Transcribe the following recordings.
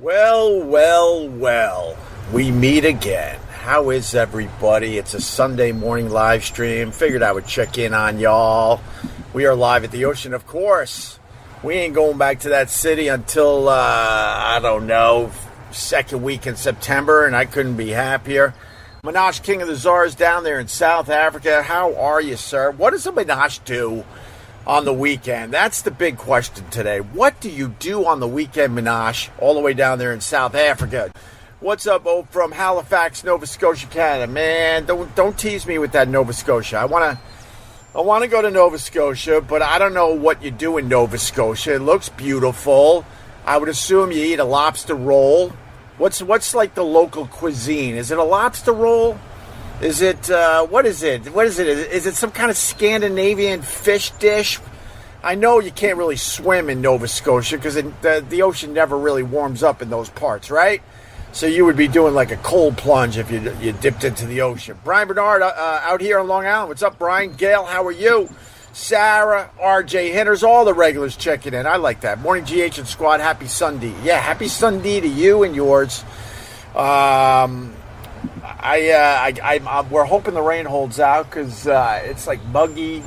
Well, we meet again. How is everybody? It's a Sunday morning live stream. Figured I would check in on y'all. We are live at the ocean, of course. We ain't going back to that city until, I don't know, second week in September, and I couldn't be happier. Minash, King of the Czars, down there in South Africa. How are you, sir? What does a Minash do on the weekend? That's the big question today. What do you do on the weekend, Minash, all the way down there in South Africa? What's up, from Halifax, Nova Scotia, Canada? Man, don't tease me with that Nova Scotia. I want to go to Nova Scotia, but I don't know what you do in Nova Scotia. It looks beautiful. I would assume you eat a lobster roll. What's like the local cuisine? Is it a lobster roll? Is it, what is it? Is it some kind of Scandinavian fish dish? I know you can't really swim in Nova Scotia because the ocean never really warms up in those parts, right? So you would be doing like a cold plunge if you dipped into the ocean. Brian Bernard out here on Long Island. What's up, Brian? Gail, how are you? Sarah, RJ, Hinters, all the regulars checking in. I like that. Morning GH and Squad. Happy Sunday. Yeah, happy Sunday to you and yours. We're hoping the rain holds out because it's like muggy,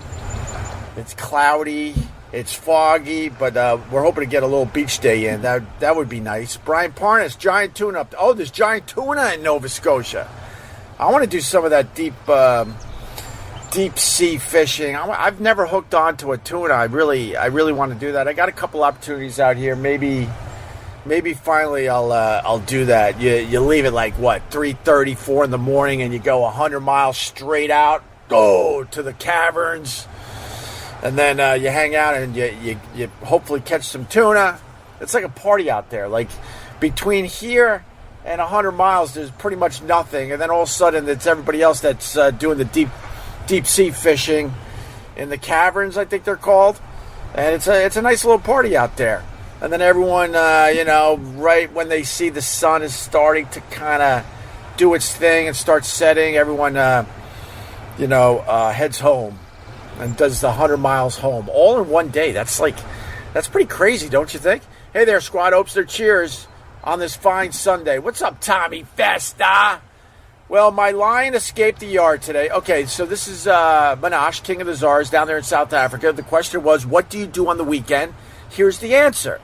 it's cloudy, it's foggy, but we're hoping to get a little beach day in. That would be nice. Brian Parnas, giant tuna up. Oh, there's giant tuna in Nova Scotia. I want to do some of that deep sea fishing. I've never hooked onto a tuna. I really want to do that. I got a couple opportunities out here. Maybe finally I'll do that. You leave it like what 3:30, 4 in the morning, and you go 100 miles straight out, go to the caverns. And then you hang out and you hopefully catch some tuna. It's like a party out there. Like between here and 100 miles, there's pretty much nothing. And then all of a sudden, it's everybody else that's doing the deep sea fishing in the caverns, I think they're called. And it's a nice little party out there. And then everyone, right when they see the sun is starting to kind of do its thing and start setting, everyone, heads home. And does the 100 miles home all in one day. That's pretty crazy, don't you think? Hey there, Squad. Hopes their cheers on this fine Sunday. What's up, Tommy Festa? Well, my lion escaped the yard today. Okay, so this is Minash, King of the Czars, down there in South Africa. The question was, what do you do on the weekend? Here's the answer.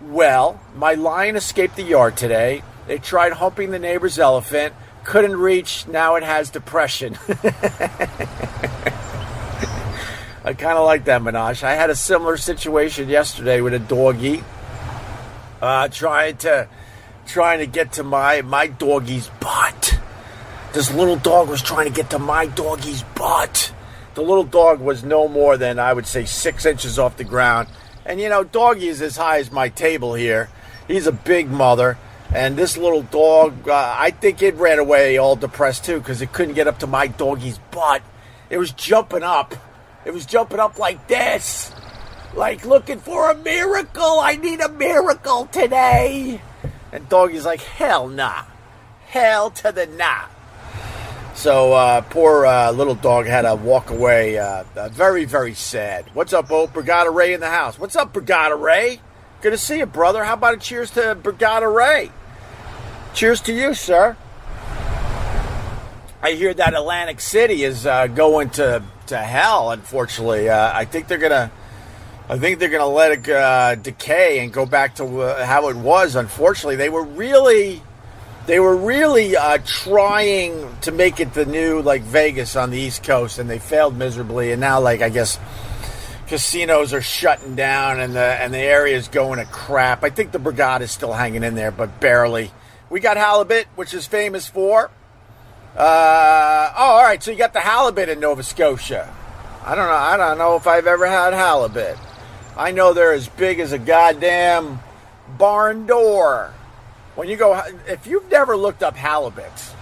Well, my lion escaped the yard today. They tried humping the neighbor's elephant. Couldn't reach. Now it has depression. I kind of like that, Minash. I had a similar situation yesterday with a doggy trying to get to my doggy's butt. This little dog was trying to get to my doggy's butt. The little dog was no more than, I would say, 6 inches off the ground. And, doggy is as high as my table here. He's a big mother. And this little dog, I think it ran away all depressed, too, because it couldn't get up to my doggy's butt. It was jumping up. It was jumping up like this, like looking for a miracle. I need a miracle today. And Doggy's like, hell nah. Hell to the nah. So poor little dog had to walk away. Very, very sad. What's up, Brigada Ray in the house? What's up, Brigada Ray? Good to see you, brother. How about a cheers to Brigada Ray? Cheers to you, sir. I hear that Atlantic City is going to hell. Unfortunately, I think they're gonna let it decay and go back to how it was. Unfortunately, they were really trying to make it the new like Vegas on the East Coast, and they failed miserably. And now, I guess casinos are shutting down, and the area is going to crap. I think the Brigada is still hanging in there, but barely. We got halibut, which is famous for. All right. So you got the halibut in Nova Scotia. I don't know if I've ever had halibut. I know they're as big as a goddamn barn door. When you go, if you've never looked up halibut,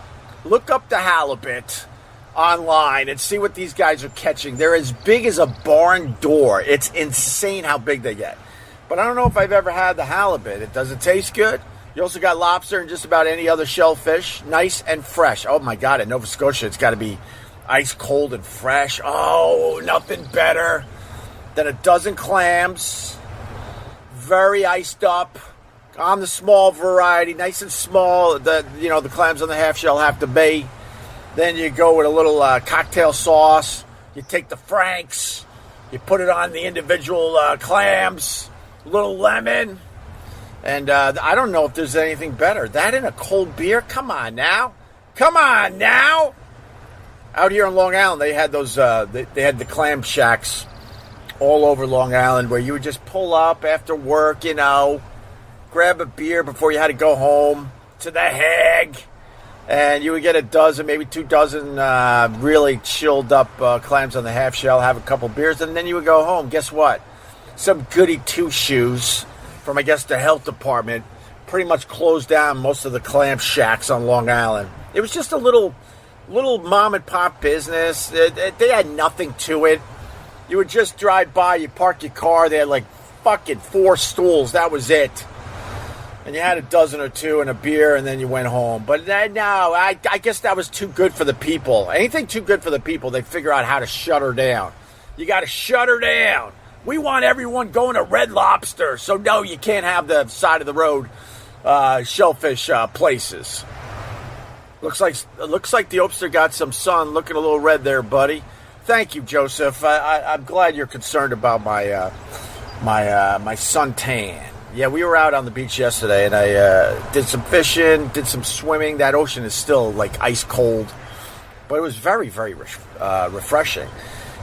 look up the halibut online and see what these guys are catching. They're as big as a barn door. It's insane how big they get. But I don't know if I've ever had the halibut. Does it taste good? You also got lobster and just about any other shellfish. Nice and fresh. Oh, my God. In Nova Scotia, it's got to be ice cold and fresh. Oh, nothing better than a dozen clams. Very iced up. on the small variety, nice and small. The clams on the half shell have to be. Then you go with a little cocktail sauce. You take the Franks, you put it on the individual clams, a little lemon, and I don't know if there's anything better. That in a cold beer? Come on now. Out here on Long Island, they had those. They had the clam shacks all over Long Island where you would just pull up after work, grab a beer before you had to go home to the Hague, and you would get a dozen, maybe 2 dozen really chilled up clams on the half shell, have a couple beers, and then you would go home. Guess what? Some goody two-shoes from, I guess, the health department pretty much closed down most of the clam shacks on Long Island. It was just a little mom and pop business. They had nothing to it. You would just drive by, you park your car, they had like fucking 4 stools, that was it. And you had a dozen or 2 and a beer, and then you went home. But no, I guess that was too good for the people. Anything too good for the people, they figure out how to shut her down. You got to shut her down. We want everyone going to Red Lobster, so no, you can't have the side of the road shellfish places. Looks like the Opster got some sun. Looking a little red there, buddy. Thank you, Joseph. I'm glad you're concerned about my my suntan. Yeah, we were out on the beach yesterday, and I did some fishing, did some swimming. That ocean is still like ice cold, but it was very, very refreshing.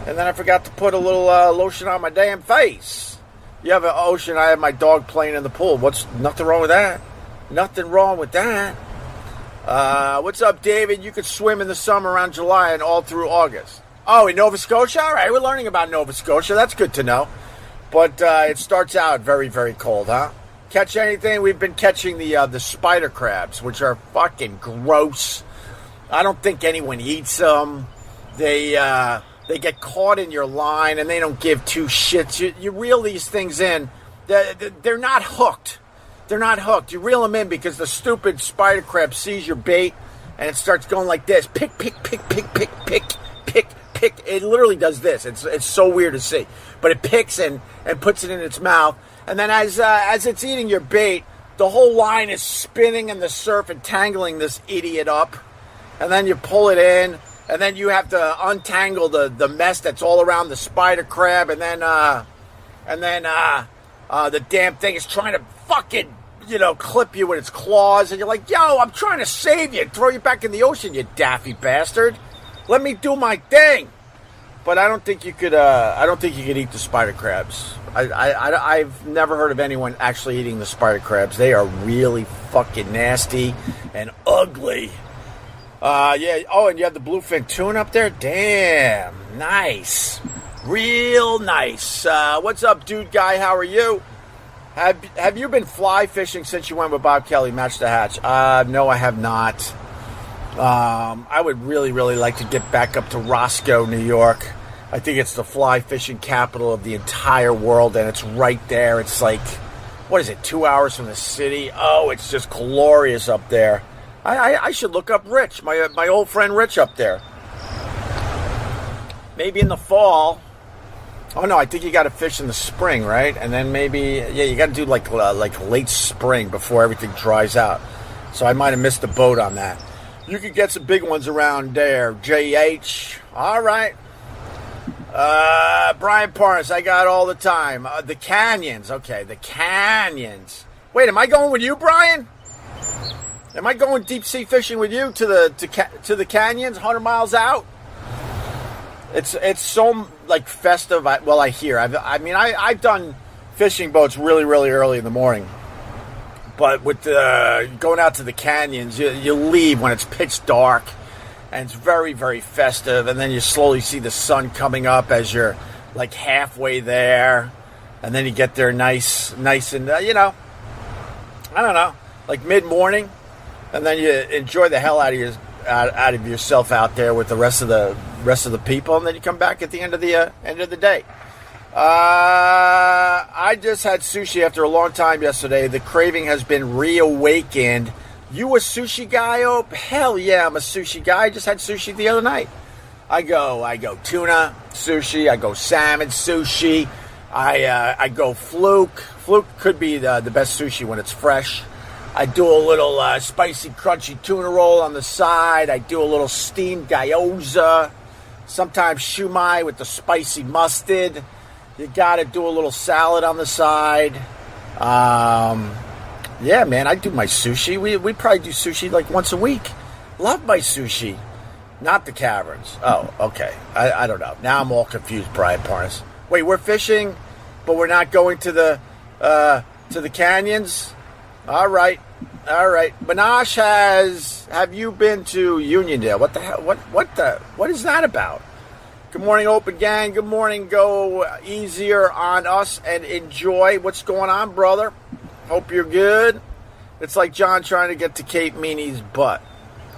And then I forgot to put a little lotion on my damn face. You have an ocean. I have my dog playing in the pool. Nothing wrong with that? Nothing wrong with that. What's up, David? You could swim in the summer around July and all through August. Oh, in Nova Scotia? All right, we're learning about Nova Scotia. That's good to know. But it starts out very, very cold, huh? Catch anything? We've been catching the spider crabs, which are fucking gross. I don't think anyone eats them. They get caught in your line, and they don't give 2 shits. You reel these things in. They're not hooked. They're not hooked. You reel them in because the stupid spider crab sees your bait, and it starts going like this. Pick, pick, pick, pick, pick, pick, pick, pick. It literally does this. It's so weird to see. But it picks and puts it in its mouth. And then as it's eating your bait, the whole line is spinning in the surf and tangling this idiot up. And then you pull it in, and then you have to untangle the mess that's all around the spider crab. And then the damn thing is trying to fucking, clip you with its claws. And you're like, yo, I'm trying to save you. Throw you back in the ocean, you daffy bastard. Let me do my thing. But I don't think you could. I don't think you could eat the spider crabs. I've never heard of anyone actually eating the spider crabs. They are really fucking nasty and ugly. Yeah. Oh, and you have the bluefin tuna up there. Damn, nice, real nice. What's up, dude guy? How are you? Have you been fly fishing since you went with Bob Kelly, Match the Hatch? No, I have not. I would really, really like to get back up to Roscoe, New York. I think it's the fly fishing capital of the entire world, and it's right there. It's like, 2 hours from the city? Oh, it's just glorious up there. I should look up Rich, my old friend Rich up there. Maybe in the fall. Oh, no, I think you got to fish in the spring, right? And then maybe, you got to do like late spring before everything dries out. So I might have missed the boat on that. You could get some big ones around there. JH. All right. Brian Parnas, I got all the time. The canyons. Okay, the canyons. Wait, am I going with you, Brian? Am I going deep sea fishing with you to the canyons, 100 miles out? It's so like festive. I hear. I've done fishing boats really, really early in the morning. But with going out to the canyons, you leave when it's pitch dark, and it's very, very festive. And then you slowly see the sun coming up as you're like halfway there, and then you get there nice, and I don't know, like mid morning, and then you enjoy the hell out of yourself out there with the rest of the people, and then you come back at the end of the day. I just had sushi after a long time yesterday. The craving has been reawakened. You a sushi guy? Oh, hell yeah, I'm a sushi guy. I just had sushi the other night. I go tuna sushi. I go salmon sushi. I go Fluke. Fluke could be the best sushi when it's fresh. I do a little spicy, crunchy tuna roll on the side. I do a little steamed gyoza. Sometimes shumai with the spicy mustard. You got to do a little salad on the side. Yeah, man, I do my sushi. We probably do sushi like once a week. Love my sushi. Not the caverns. Oh, okay. I don't know. Now I'm all confused, Brian Parnas. Wait, we're fishing, but we're not going to the canyons? All right. Minash have you been to Uniondale? What the hell? What is that about? Good morning, Open Gang. Good morning. Go easier on us and enjoy what's going on, brother. Hope you're good. It's like John trying to get to Kate Meany's butt.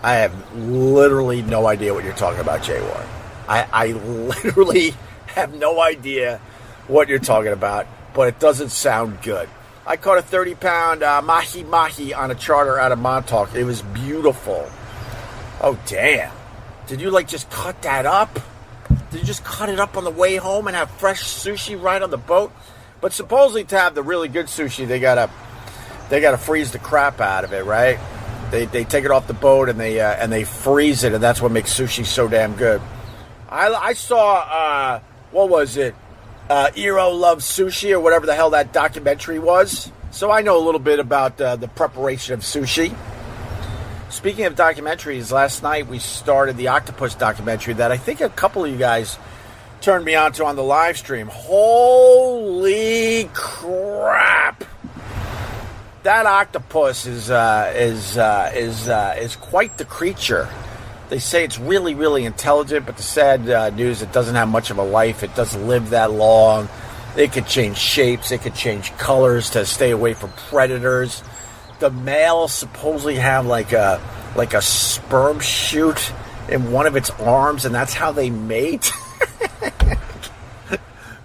I have literally no idea what you're talking about, Jay Ward. I literally have no idea what you're talking about, but it doesn't sound good. I caught a 30-pound mahi-mahi on a charter out of Montauk. It was beautiful. Oh, damn. Did you, just cut that up? Did you just cut it up on the way home and have fresh sushi right on the boat? But supposedly to have the really good sushi, they gotta freeze the crap out of it, right? They take it off the boat and they freeze it, and that's what makes sushi so damn good. I saw, what was it? Iro Loves Sushi, or whatever the hell that documentary was. So I know a little bit about the preparation of sushi. Speaking of documentaries, last night we started the Octopus documentary that I think a couple of you guys turned me on to on the live stream. Holy crap! That octopus is quite the creature. They say it's really, really intelligent, but the sad news, it doesn't have much of a life. It doesn't live that long. It could change shapes. It could change colors to stay away from predators. The males supposedly have like a sperm shoot in one of its arms, and that's how they mate.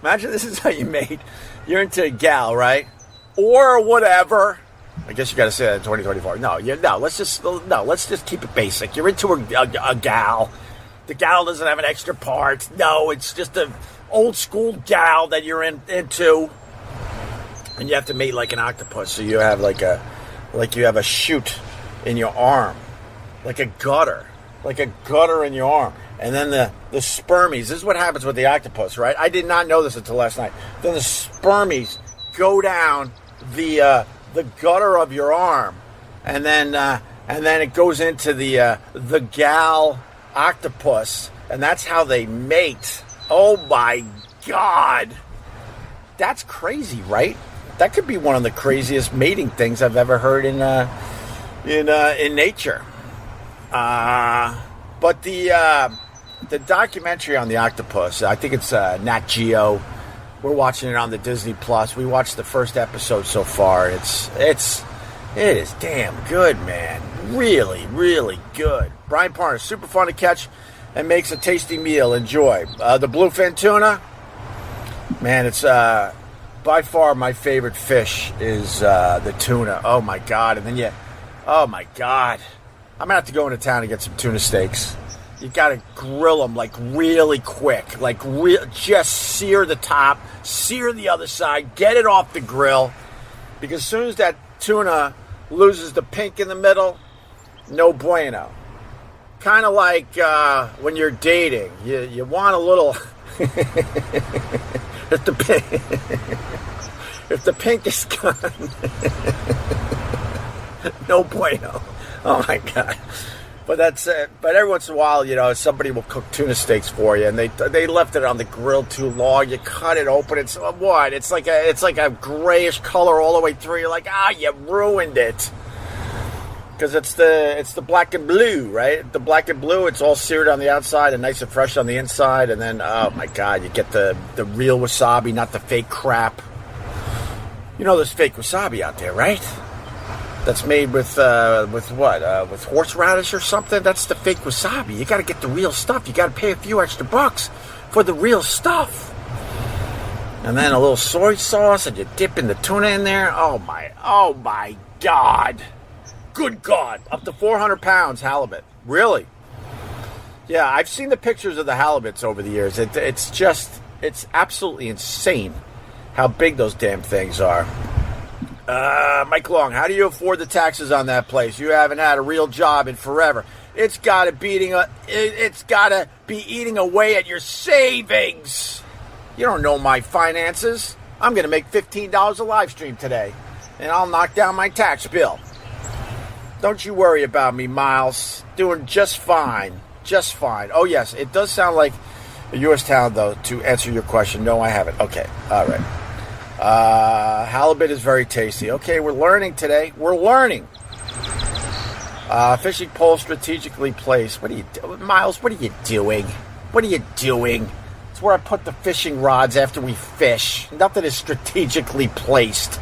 Imagine this is how you mate. You're into a gal, right? Or whatever. I guess you got to say that in 2024. Let's just keep it basic. You're into a gal. The gal doesn't have an extra part. No, it's just an old school gal that you're into, and you have to mate like an octopus. So you have you have a chute in your arm, like a gutter in your arm, and then the spermies. This is what happens with the octopus, right? I did not know this until last night. Then the spermies go down the gutter of your arm, and then it goes into the gal octopus, and that's how they mate. Oh my God, that's crazy, right? That could be one of the craziest mating things I've ever heard in nature. But the documentary on the octopus, I think it's Nat Geo. We're watching it on the Disney Plus. We watched the first episode so far. It is damn good, man. Really, really good. Brian Parnas, super fun to catch and makes a tasty meal. Enjoy. The bluefin tuna, man, it's by far my favorite fish is the tuna. Oh my God. And then oh my God. I'm gonna have to go into town and get some tuna steaks. You gotta grill them really quick, just sear the top, sear the other side, get it off the grill, because as soon as that tuna loses the pink in the middle, no bueno. Kind of like when you're dating, you want a little. if the pink is gone, no bueno. Oh my God. But that's it. But every once in a while, somebody will cook tuna steaks for you, and they left it on the grill too long. You cut it open. It's what? It's like a grayish color all the way through. You're like, you ruined it. Because it's the black and blue, right? The black and blue. It's all seared on the outside and nice and fresh on the inside. And then, oh my God, you get the real wasabi, not the fake crap. There's fake wasabi out there, right? That's made with what? With horseradish or something? That's the fake wasabi. You got to get the real stuff. You got to pay a few extra bucks for the real stuff. And then a little soy sauce, and you dip in the tuna in there. Oh my God. Good God. Up to 400 pounds halibut. Really? Yeah, I've seen the pictures of the halibuts over the years. It's absolutely insane how big those damn things are. Mike Long, how do you afford the taxes on that place? You haven't had a real job in forever. It's got to be eating away at your savings. You don't know my finances. I'm going to make $15 a live stream today, and I'll knock down my tax bill. Don't you worry about me, Miles. Doing just fine. Just fine. Oh, yes, it does sound like a U.S. town, though, to answer your question. No, I haven't. Okay, all right. Halibut is very tasty. Okay, we're learning today. We're learning. Fishing pole strategically placed. What are you doing? Miles, what are you doing? What are you doing? It's where I put the fishing rods after we fish. Nothing is strategically placed.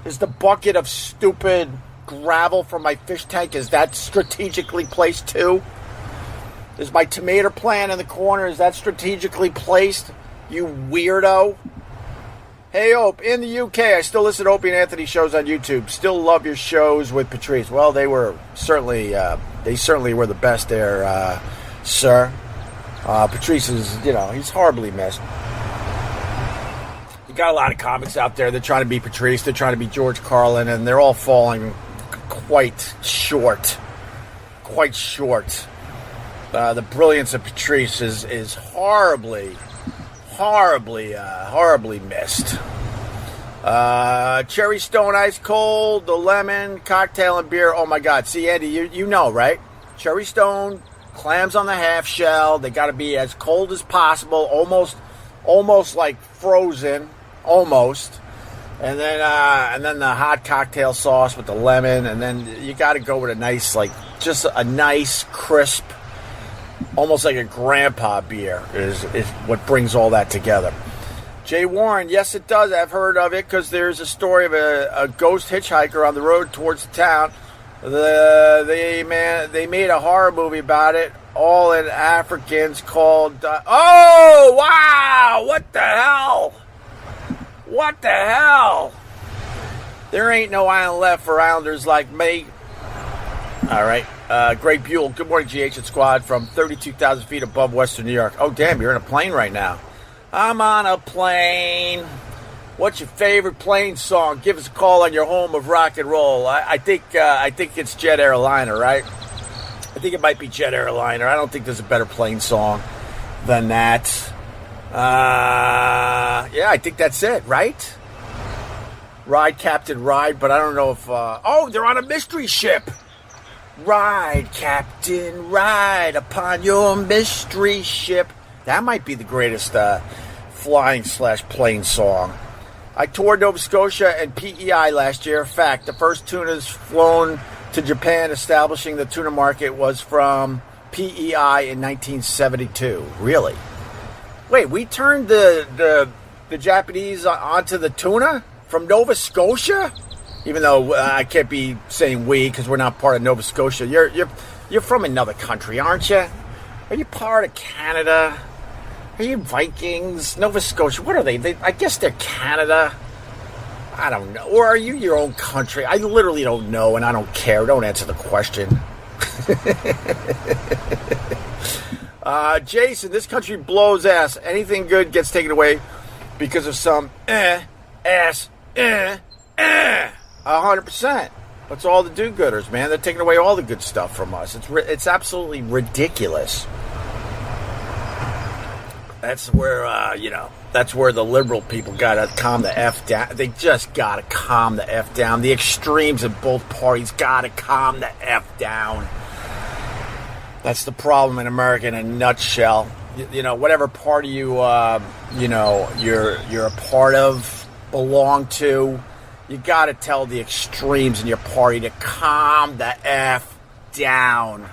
Is the bucket of stupid gravel from my fish tank, is that strategically placed too? Is my tomato plant in the corner, is that strategically placed? You weirdo. Hey, Ope, in the UK, I still listen to Opie and Anthony shows on YouTube. Still love your shows with Patrice. Well, they certainly were the best there, sir. Patrice is, he's horribly missed. You got a lot of comics out there. They're trying to be Patrice. They're trying to be George Carlin, and they're all falling quite short. Quite short. The brilliance of Patrice is horribly missed. Cherry Stone Ice Cold, the lemon, cocktail, and beer. Oh, my God. See, Andy, you know, right? Cherry Stone, clams on the half shell. They got to be as cold as possible, almost like frozen, almost. And then the hot cocktail sauce with the lemon, and then you got to go with a nice, just a nice, crisp, almost like a grandpa beer is what brings all that together. Jay Warren, yes, it does. I've heard of it because there's a story of a ghost hitchhiker on the road towards the town. They made a horror movie about it, all in Africans, called... oh, wow! What the hell? What the hell? There ain't no island left for islanders like me. All right. Great Buell, good morning, GH and Squad, from 32,000 feet above Western New York. Oh, damn, you're in a plane right now. I'm on a plane. What's your favorite plane song? Give us a call on your home of rock and roll. I think it's Jet Airliner, right? I think it might be Jet Airliner. I don't think there's a better plane song than that. Yeah, I think that's it, right? Ride, Captain, ride, but I don't know if... they're on a mystery ship. Ride, Captain, ride upon your mystery ship. That might be the greatest flying/plane song. I toured Nova Scotia and PEI last year. Fact, the first tunas flown to Japan establishing the tuna market was from PEI in 1972. Really? Wait, we turned the Japanese onto the tuna from Nova Scotia? Even though I can't be saying we because we're not part of Nova Scotia. You're from another country, aren't you? Are you part of Canada? Are you Vikings? Nova Scotia, what are they? I guess they're Canada. I don't know. Or are you your own country? I literally don't know, and I don't care. Don't answer the question. Jason, this country blows ass. Anything good gets taken away because of some 100%. That's all the do-gooders, man. They're taking away all the good stuff from us. It's absolutely ridiculous. That's where, that's where the liberal people got to calm the F down. They just got to calm the F down. The extremes of both parties got to calm the F down. That's the problem in America in a nutshell. Whatever party you're a part of, belong to, you got to tell the extremes in your party to calm the F down.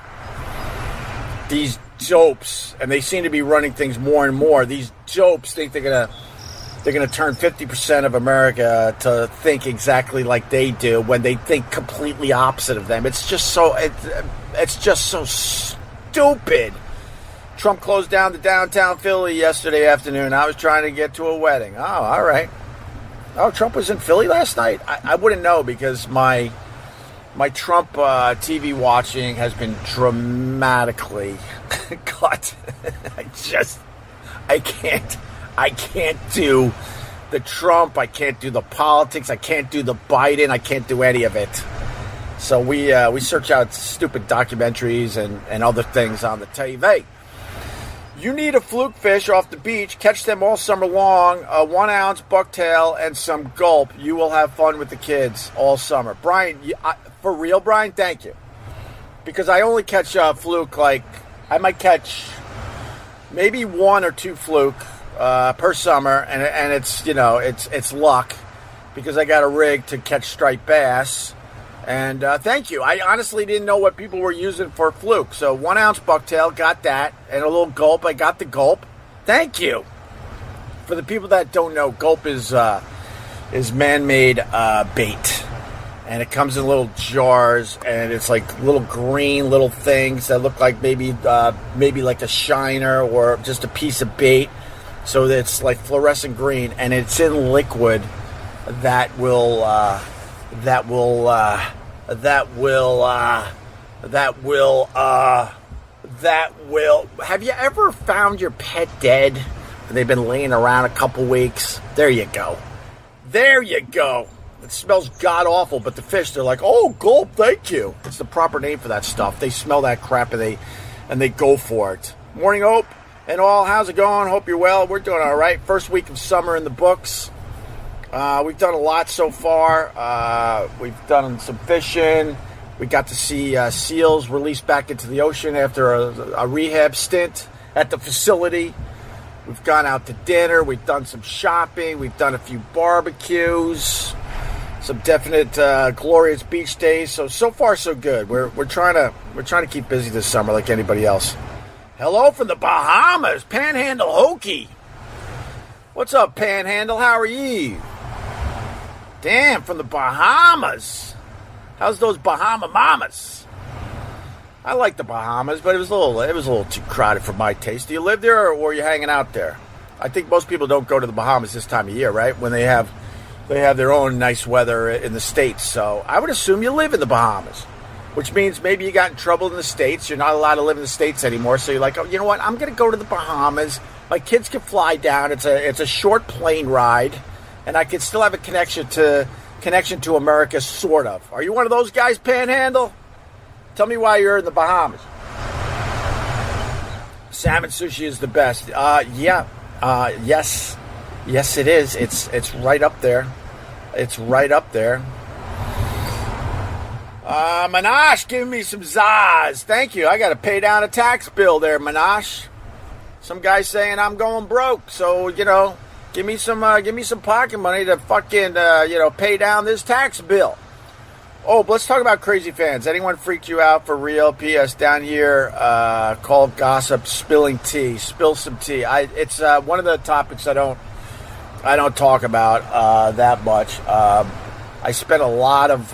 These dopes, and they seem to be running things more and more, these dopes think they're gonna turn 50% of America to think exactly like they do when they think completely opposite of them. It's just so stupid. Trump closed down the downtown Philly yesterday afternoon. I was trying to get to a wedding. Oh, all right. Oh, Trump was in Philly last night? I wouldn't know because my Trump TV watching has been dramatically cut. I can't do the Trump. I can't do the politics. I can't do the Biden. I can't do any of it. So we search out stupid documentaries and other things on the TV. You need a fluke fish off the beach. Catch them all summer long. A 1 ounce bucktail and some gulp. You will have fun with the kids all summer. Brian, for real, Brian, thank you. Because I only catch fluke, like, I might catch maybe 1 or 2 fluke per summer. And it's, you know, it's luck. Because I got a rig to catch striped bass. And thank you. I honestly didn't know what people were using for fluke. So 1 ounce bucktail, got that. And a little gulp, I got the gulp. Thank you. For the people that don't know, gulp is man-made bait. And it comes in little jars. And it's like little green little things that look like maybe like a shiner or just a piece of bait. So it's like fluorescent green. And it's in liquid that will have you ever found your pet dead and they've been laying around a couple weeks? There you go. It smells god awful, but the fish, they're like, oh, gulp, thank you. It's the proper name for that stuff. They smell that crap and they go for it. Morning, Hope and all. How's it going? Hope you're well. We're doing all right. First week of summer in the books. We've done a lot so far. We've done some fishing. We got to see seals released back into the ocean after a rehab stint at the facility. We've gone out to dinner. We've done some shopping. We've done a few barbecues. Some definite glorious beach days. So far so good. We're trying to keep busy this summer like anybody else. Hello from the Bahamas, Panhandle Hokey. What's up, Panhandle? How are you? Damn, from the Bahamas. How's those Bahama mamas? I like the Bahamas, but it was a little too crowded for my taste. Do you live there, or were you hanging out there? I think most people don't go to the Bahamas this time of year, right? When they have their own nice weather in the States. So I would assume you live in the Bahamas, which means maybe you got in trouble in the States. You're not allowed to live in the States anymore. So you're like, oh, you know what? I'm going to go to the Bahamas. My kids can fly down. It's a short plane ride. And I can still have a connection to America, sort of. Are you one of those guys, Panhandle? Tell me why you're in the Bahamas. Salmon sushi is the best. Yes, it is. It's right up there. It's right up there. Minash, give me some Zaz. Thank you. I got to pay down a tax bill there, Minash. Some guy saying I'm going broke, so you know. Give me some pocket money to fucking, pay down this tax bill. Oh, let's talk about crazy fans. Anyone freaked you out for real? P.S. Down here, called gossip, spilling tea. Spill some tea. It's one of the topics I don't talk about that much. I spent a lot of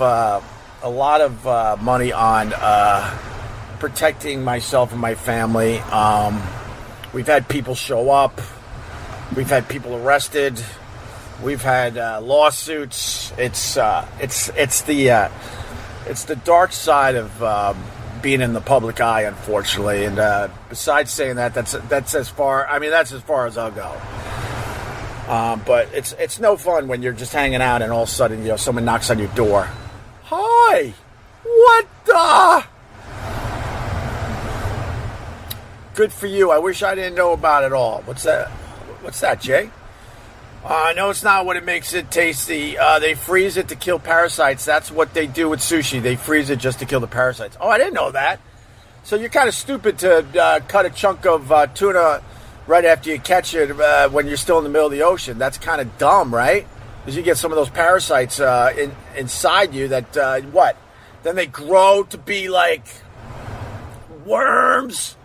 money on protecting myself and my family. We've had people show up. We've had people arrested. We've had lawsuits. It's the dark side of being in the public eye, unfortunately. And besides saying that, that's as far. I mean, that's as far as I'll go. But it's no fun when you're just hanging out and all of a sudden, someone knocks on your door. Hi, what the? Good for you. I wish I didn't know about it all. What's that? What's that, Jay? No, it's not what it makes it tasty. They freeze it to kill parasites. That's what they do with sushi. They freeze it just to kill the parasites. Oh, I didn't know that. So you're kind of stupid to cut a chunk of tuna right after you catch it when you're still in the middle of the ocean. That's kind of dumb, right? Because you get some of those parasites inside you that, what? Then they grow to be like worms.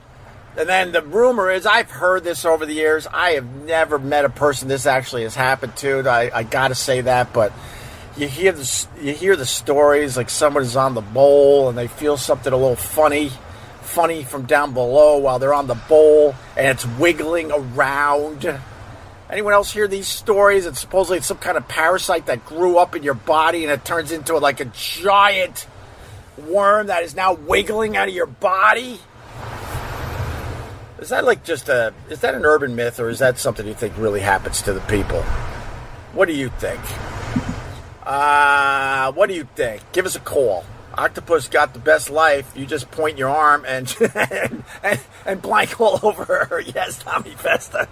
And then the rumor is, I've heard this over the years. I have never met a person this actually has happened to. I got to say that, but you hear the stories like someone is on the bowl and they feel something a little funny from down below while they're on the bowl and it's wiggling around. Anyone else hear these stories? It's supposedly some kind of parasite that grew up in your body and it turns into like a giant worm that is now wiggling out of your body. Is that like is that an urban myth, or is that something you think really happens to the people? What do you think? What do you think? Give us a call. Octopus got the best life. You just point your arm and and blank all over her. Yes, Tommy Festa.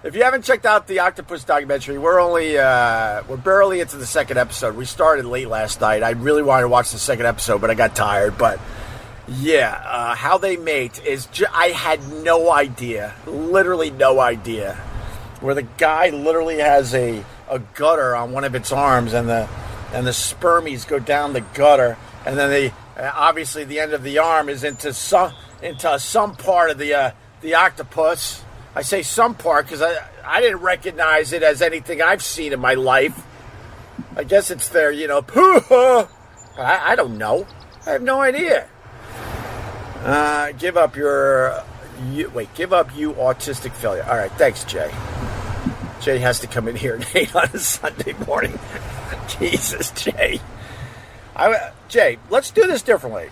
If you haven't checked out the Octopus documentary, we're barely into the second episode. We started late last night. I really wanted to watch the second episode, but I got tired. But yeah, how they mate is I had no idea, literally no idea, where the guy literally has a gutter on one of its arms, and the spermies go down the gutter, and then obviously the end of the arm is into some part of the octopus. I say some part because I didn't recognize it as anything I've seen in my life. I guess it's their, I don't know. I have no idea. Give up you autistic failure. All right, thanks, Jay. Jay has to come in here and hate on a Sunday morning. Jesus, Jay. Jay, let's do this differently.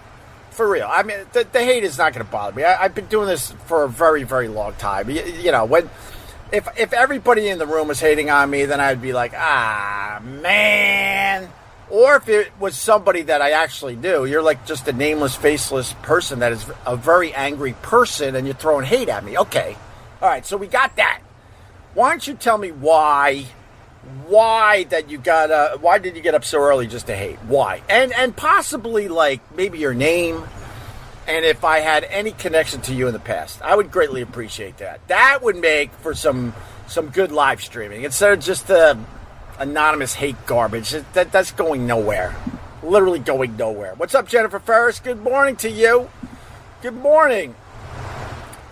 For real. I mean, the hate is not going to bother me. I've been doing this for a very, very long time. If everybody in the room was hating on me, then I'd be like, man. Or if it was somebody that I actually knew, you're like just a nameless, faceless person that is a very angry person, and you're throwing hate at me. Okay. All right, so we got that. Why don't you tell me why did you get up so early just to hate? Why? And possibly, like, maybe your name, and if I had any connection to you in the past. I would greatly appreciate that. That would make for some good live streaming instead of just the anonymous hate garbage. That's going nowhere. Literally going nowhere. What's up, Jennifer Ferris? Good morning to you. Good morning.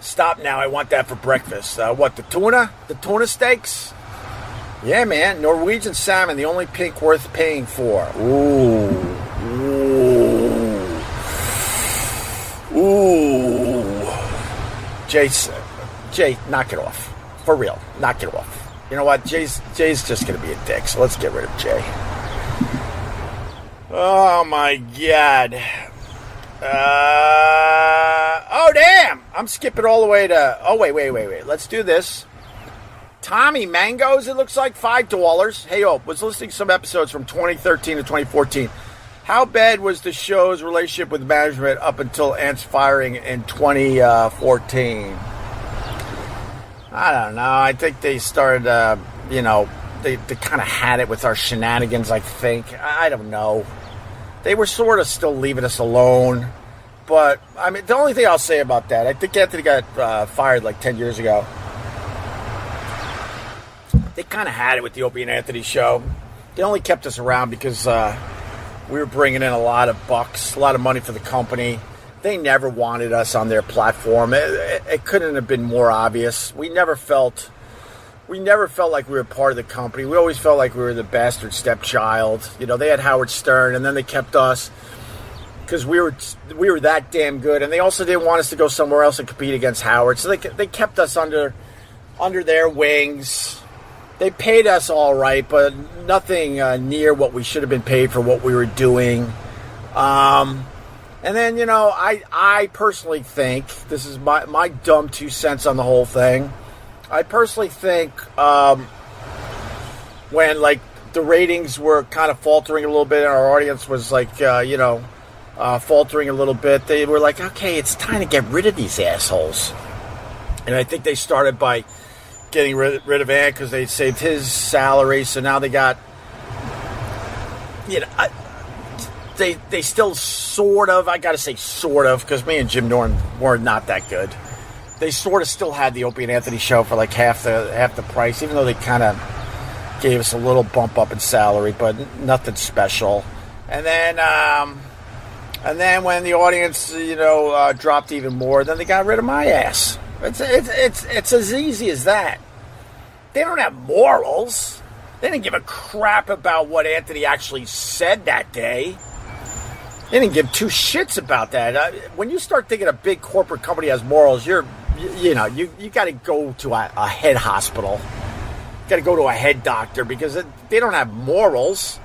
Stop now. I want that for breakfast. What, the tuna? The tuna steaks? Yeah, man. Norwegian salmon, the only pink worth paying for. Ooh. Jay, knock it off. For real. Knock it off. You know what? Jay's just going to be a dick, so let's get rid of Jay. Oh, my God. Oh, damn. I'm skipping all the way to... Oh, wait. Let's do this. Tommy Mangoes, it looks like $5. Hey, was listening to some episodes from 2013 to 2014. How bad was the show's relationship with management up until Ant's firing in 2014? I don't know. I think they started, they kind of had it with our shenanigans, I think. I don't know. They were sort of still leaving us alone. But, I mean, the only thing I'll say about that, I think Anthony got fired like 10 years ago. They kind of had it with the Opie and Anthony show. They only kept us around because we were bringing in a lot of bucks, a lot of money for the company. They never wanted us on their platform. It couldn't have been more obvious. We never felt like we were part of the company. We always felt like we were the bastard stepchild. They had Howard Stern, and then they kept us because we were that damn good. And they also didn't want us to go somewhere else and compete against Howard. So they kept us under their wings. They paid us all right, but nothing near what we should have been paid for what we were doing. And then, I personally think, this is my dumb 2 cents on the whole thing. I personally think when, like, the ratings were kind of faltering a little bit and our audience was, like, faltering a little bit, they were like, okay, it's time to get rid of these assholes. And I think they started by getting rid of Ant because they saved his salary, so now they got, they still sort of, I gotta say sort of, because me and Jim Norton were not that good. They sort of still had the Opie and Anthony show for like half the price, even though they kind of gave us a little bump up in salary, but nothing special. And then when the audience, dropped even more, then they got rid of my ass. It's as easy as that. They don't have morals. They didn't give a crap about what Anthony actually said that day. They didn't give two shits about that. When you start thinking a big corporate company has morals, you got to go to a head hospital. You got to go to a head doctor because they don't have morals.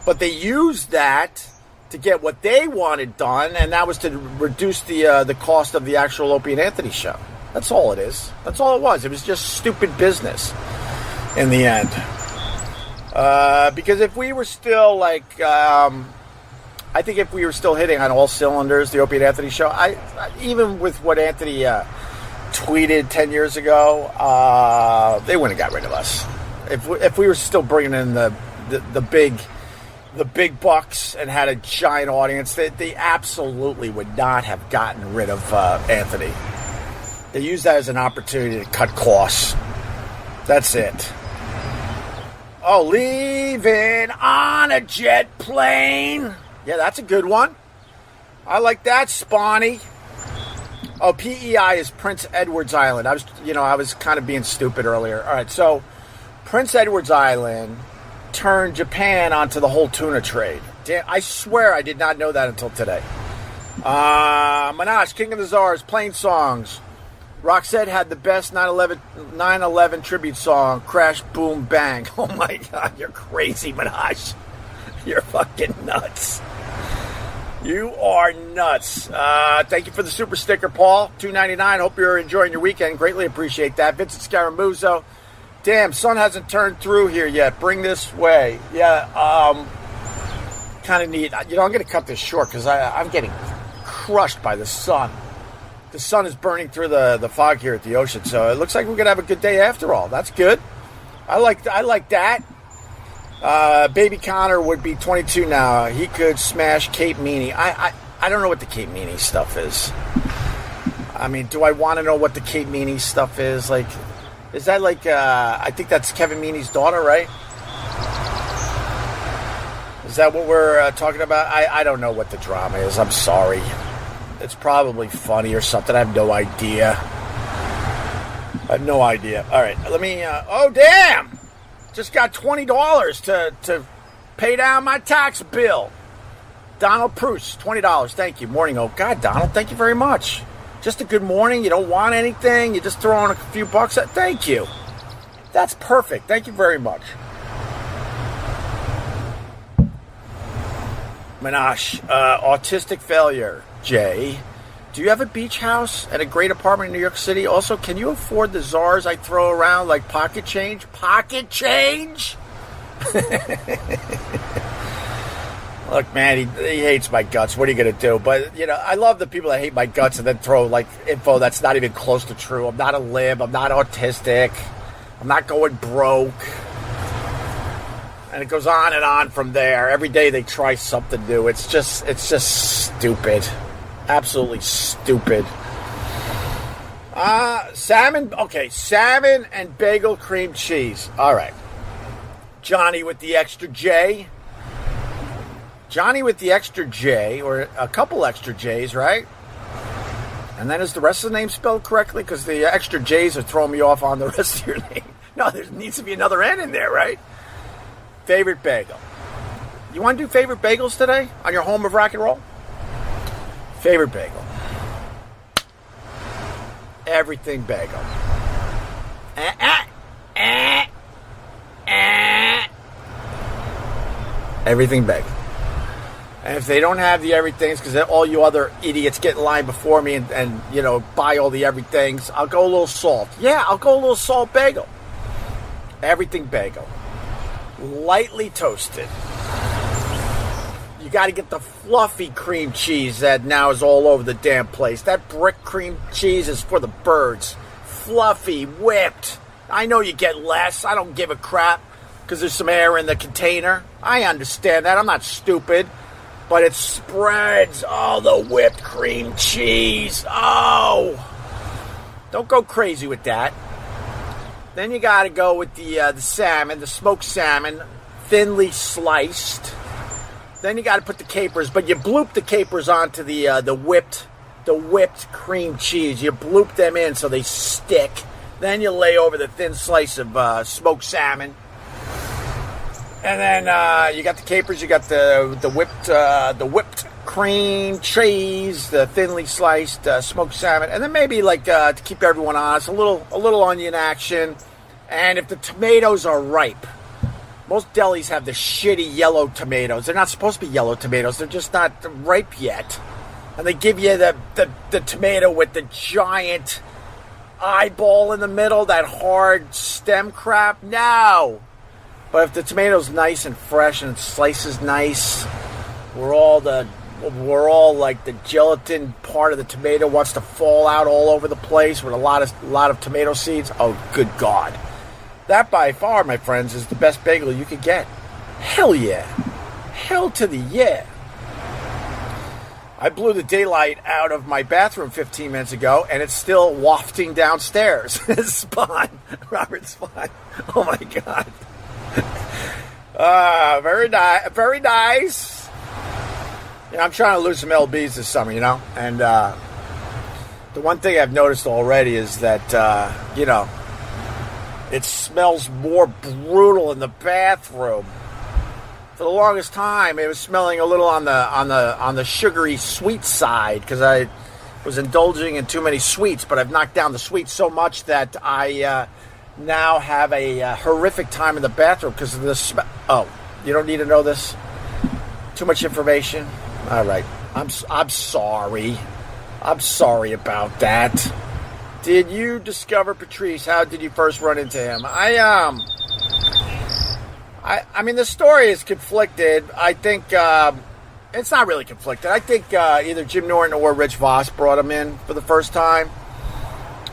But they used that to get what they wanted done, and that was to reduce the cost of the actual Opie and Anthony show. That's all it is. That's all it was. It was just stupid business in the end. Because if we were still like, I think if we were still hitting on all cylinders, the Opie and Anthony show, even with what Anthony tweeted 10 years ago, they wouldn't have got rid of us. If we were still bringing in the big bucks and had a giant audience, they absolutely would not have gotten rid of Anthony. They used that as an opportunity to cut costs. That's it. Oh, leaving on a jet plane. Yeah, that's a good one. I like that, Spawny. Oh, PEI is Prince Edward's Island. I was kind of being stupid earlier. All right, so Prince Edward's Island turned Japan onto the whole tuna trade. Damn, I swear I did not know that until today. Minaj, King of the Czars, playing songs. Roxette had the best 9/11 tribute song, Crash, Boom, Bang. Oh my God, you're crazy, Minaj. You're fucking nuts. You are nuts. Thank you for the super sticker, Paul. $2.99. Hope you're enjoying your weekend. Greatly appreciate that. Vincent Scaramuzzo. Damn, sun hasn't turned through here yet. Bring this way. Yeah, kind of neat. I'm going to cut this short because I'm getting crushed by the sun. The sun is burning through the fog here at the ocean, so it looks like we're going to have a good day after all. That's good. I like that. Baby Connor would be 22 now. He could smash Cape Meany. I don't know what the Cape Meany stuff is. I mean, do I want to know what the Cape Meany stuff is? Like, is that like, I think that's Kevin Meany's daughter, right? Is that what we're talking about? I don't know what the drama is. I'm sorry. It's probably funny or something. I have no idea. All right, let me, oh, damn! Just got $20 to pay down my tax bill. Donald Bruce, $20. Thank you. Morning, oh, God, Donald, thank you very much. Just a good morning. You don't want anything. You just throw in a few bucks. Thank you. That's perfect. Thank you very much. Minash, autistic failure. Jay, do you have a beach house and a great apartment in New York City? Also, can you afford the czars I throw around like pocket change? Pocket change? Look, man, he hates my guts. What are you going to do? But, I love the people that hate my guts and then throw, like, info that's not even close to true. I'm not a lib. I'm not autistic. I'm not going broke. And it goes on from there. Every day they try something new. It's just stupid. Absolutely stupid. Salmon. Okay, salmon and bagel cream cheese. All right. Johnny with the extra J. Johnny with the extra J, or a couple extra J's, right? And then is the rest of the name spelled correctly? Because the extra J's are throwing me off on the rest of your name. No, there needs to be another N in there, right? Favorite bagel. You want to do favorite bagels today on your home of rock and roll? Favorite bagel. Everything bagel. Everything bagel. And if they don't have the everythings, because all you other idiots get in line before me and buy all the everythings, I'll go a little salt. Yeah, I'll go a little salt bagel. Everything bagel. Lightly toasted. You got to get the fluffy cream cheese that now is all over the damn place. That brick cream cheese is for the birds. Fluffy, whipped. I know you get less. I don't give a crap because there's some air in the container. I understand that. I'm not stupid. But it spreads. Oh, the whipped cream cheese. Oh. Don't go crazy with that. Then you got to go with the salmon, the smoked salmon, thinly sliced. Then you got to put the capers, but you bloop the capers onto the whipped cream cheese. You bloop them in so they stick. Then you lay over the thin slice of smoked salmon. And then you got the capers, you got the whipped cream cheese, the thinly sliced smoked salmon, and then maybe to keep everyone honest, a little onion action. And if the tomatoes are ripe, most delis have the shitty yellow tomatoes. They're not supposed to be yellow tomatoes. They're just not ripe yet. And they give you the tomato with the giant eyeball in the middle, that hard stem crap. No. But if the tomato's nice and fresh and slices nice, we're all like the gelatin part of the tomato wants to fall out all over the place with a lot of tomato seeds. Oh, good God. That by far, my friends, is the best bagel you could get. Hell yeah. Hell to the yeah. I blew the daylight out of my bathroom 15 minutes ago, and it's still wafting downstairs. Spawn. Robert Spawn. Oh, my God. Very nice. Very nice. You know, I'm trying to lose some lbs this summer, you know? And the one thing I've noticed already is that, you know, it smells more brutal in the bathroom. For the longest time, it was smelling a little on the sugary sweet side because I was indulging in too many sweets. But I've knocked down the sweets so much that I now have a horrific time in the bathroom because of the smell. Oh, you don't need to know this? Too much information? All right. I'm sorry. I'm sorry about that. Did you discover Patrice? How did you first run into him? I mean, the story is conflicted. I think it's not really conflicted. I think either Jim Norton or Rich Voss brought him in for the first time.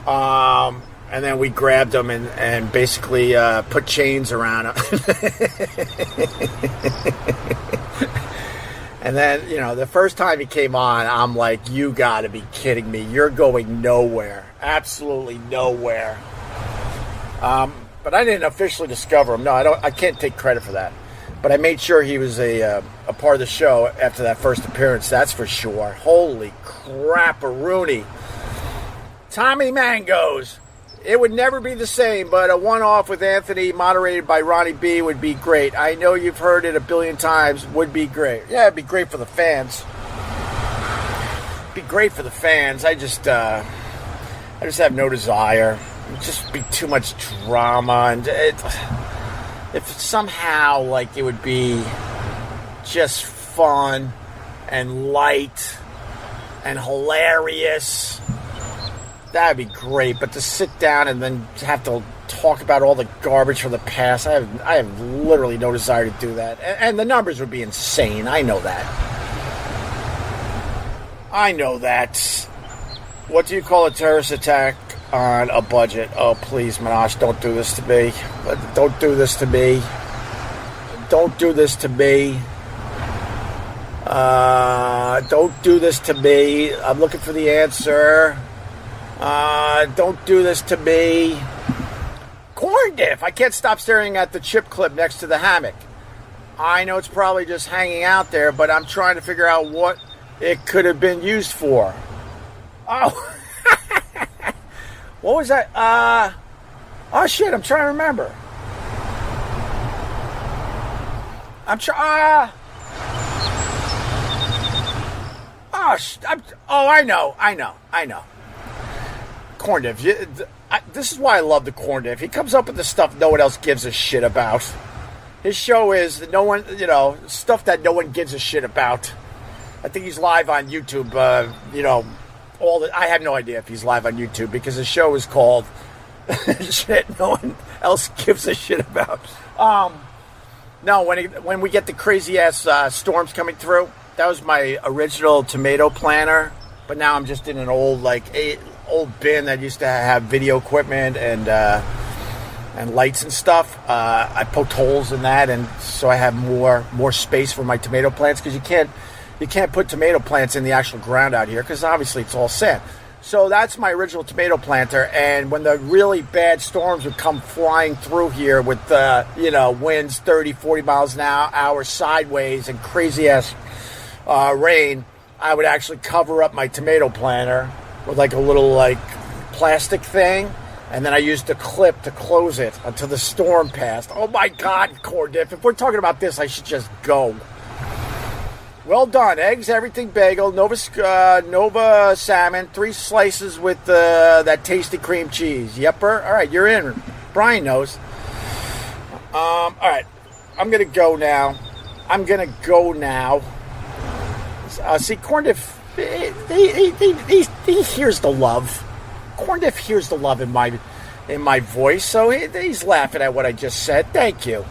And then we grabbed him and basically put chains around him. And then, you know, the first time he came on, I'm like, you got to be kidding me. You're going nowhere. Absolutely nowhere. But I didn't officially discover him. No, I can't take credit for that. But I made sure he was a part of the show after that first appearance. That's for sure. Holy crap-a-rooney. Tommy Mangoes. It would never be the same, but a one-off with Anthony moderated by Ronnie B would be great. I know you've heard it a billion times. Would be great. Yeah, it'd be great for the fans. It'd be great for the fans. I just have no desire. It'd just be too much drama, and if somehow like it would be just fun and light and hilarious, that'd be great. But to sit down and then have to talk about all the garbage from the past, I have literally no desire to do that. And the numbers would be insane. I know that. What do you call a terrorist attack on a budget? Oh, please, Minash, don't do this to me. Don't do this to me. Don't do this to me. Don't do this to me. I'm looking for the answer. Don't do this to me. Corn diff. I can't stop staring at the chip clip next to the hammock. I know it's probably just hanging out there, but I'm trying to figure out what it could have been used for. Oh. What was that? Oh, shit. I'm trying to remember. I know. Corn diff. This is why I love the corn diff. He comes up with the stuff no one else gives a shit about. His show is stuff that no one gives a shit about. I think he's live on YouTube. I have no idea if he's live on YouTube because his show is called shit no one else gives a shit about. No, when we get the crazy ass storms coming through, that was my original tomato planter. But now I'm just in an old bin that used to have video equipment and lights and stuff. I poked holes in that, and so I have more space for my tomato plants because you can't put tomato plants in the actual ground out here because obviously it's all sand. So that's my original tomato planter, and when the really bad storms would come flying through here with winds 30, 40 miles an hour sideways and crazy ass rain, I would actually cover up my tomato planter with like a little plastic thing, and then I used the clip to close it until the storm passed. Oh my God, corn dip. If we're talking about this, I should just go. Well done. Eggs, everything bagel, Nova salmon, 3 slices with that tasty cream cheese. Yepper. All right, you're in. Brian knows. All right, I'm going to go now. See, Corn Diff, he hears the love. Corn Diff hears the love in my voice, so he's laughing at what I just said. Thank you.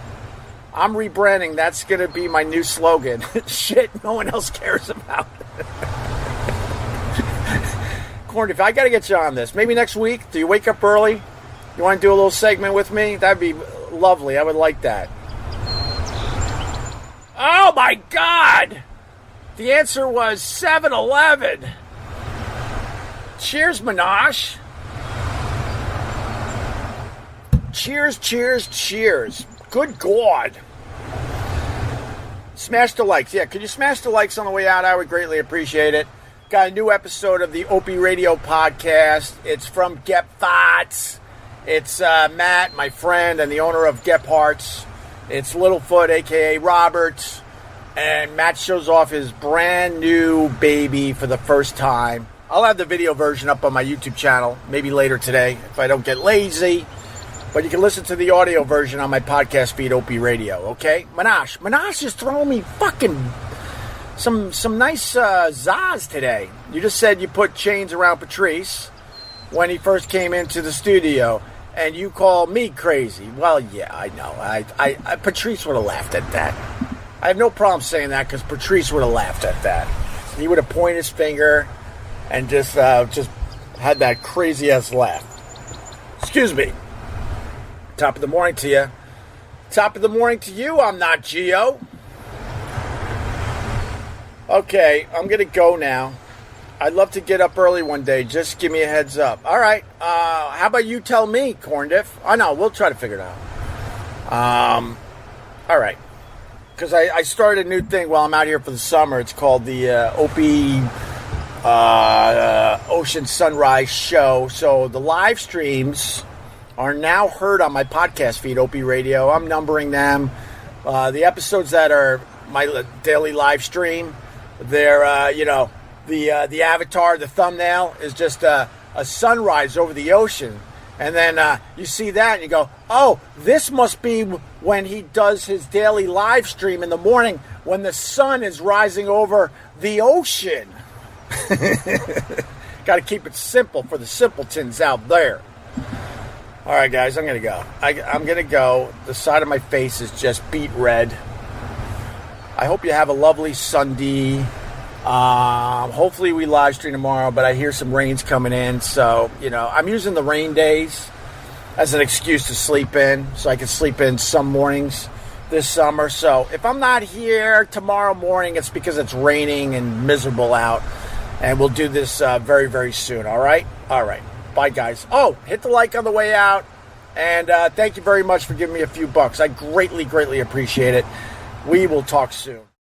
I'm rebranding. That's going to be my new slogan. Shit no one else cares about. Corn, if I got to get you on this, maybe next week, do you wake up early? You want to do a little segment with me? That'd be lovely. I would like that. Oh my God! The answer was 7-Eleven. Cheers, Minash. Cheers, cheers, cheers. Good God. Smash the likes. Yeah, could you smash the likes on the way out? I would greatly appreciate it. Got a new episode of the Opie Radio podcast. It's from Gep Thoughts. It's Matt, my friend, and the owner of Gep Hearts. It's Littlefoot, a.k.a. Robert. And Matt shows off his brand new baby for the first time. I'll have the video version up on my YouTube channel, maybe later today, if I don't get lazy. But you can listen to the audio version on my podcast feed, Opie Radio, okay? Minash is throwing me fucking some nice zaz today. You just said you put chains around Patrice when he first came into the studio, and you call me crazy. Well, yeah, I know. I Patrice would have laughed at that. I have no problem saying that because Patrice would have laughed at that. He would have pointed his finger and just had that crazy-ass laugh. Excuse me. Top of the morning to you. Top of the morning to you. I'm not Gio. Okay, I'm going to go now. I'd love to get up early one day. Just give me a heads up. All right. How about you tell me, Corndiff? Oh, no, we'll try to figure it out. All right. Because I started a new thing while I'm out here for the summer. It's called the Opie Ocean Sunrise show. So the live streams are now heard on my podcast feed, Opie Radio. I'm numbering them. The episodes that are my daily live stream, they're, the avatar, the thumbnail is just a sunrise over the ocean. And then you see that and you go, oh, this must be when he does his daily live stream in the morning when the sun is rising over the ocean. Got to keep it simple for the simpletons out there. All right, guys, I'm going to go. I'm going to go. The side of my face is just beet red. I hope you have a lovely Sunday. Hopefully we live stream tomorrow, but I hear some rain's coming in. So, I'm using the rain days as an excuse to sleep in so I can sleep in some mornings this summer. So if I'm not here tomorrow morning, it's because it's raining and miserable out. And we'll do this very, very soon. All right? All right. Bye, guys. Oh, hit the like on the way out. And thank you very much for giving me a few bucks. I greatly, greatly appreciate it. We will talk soon.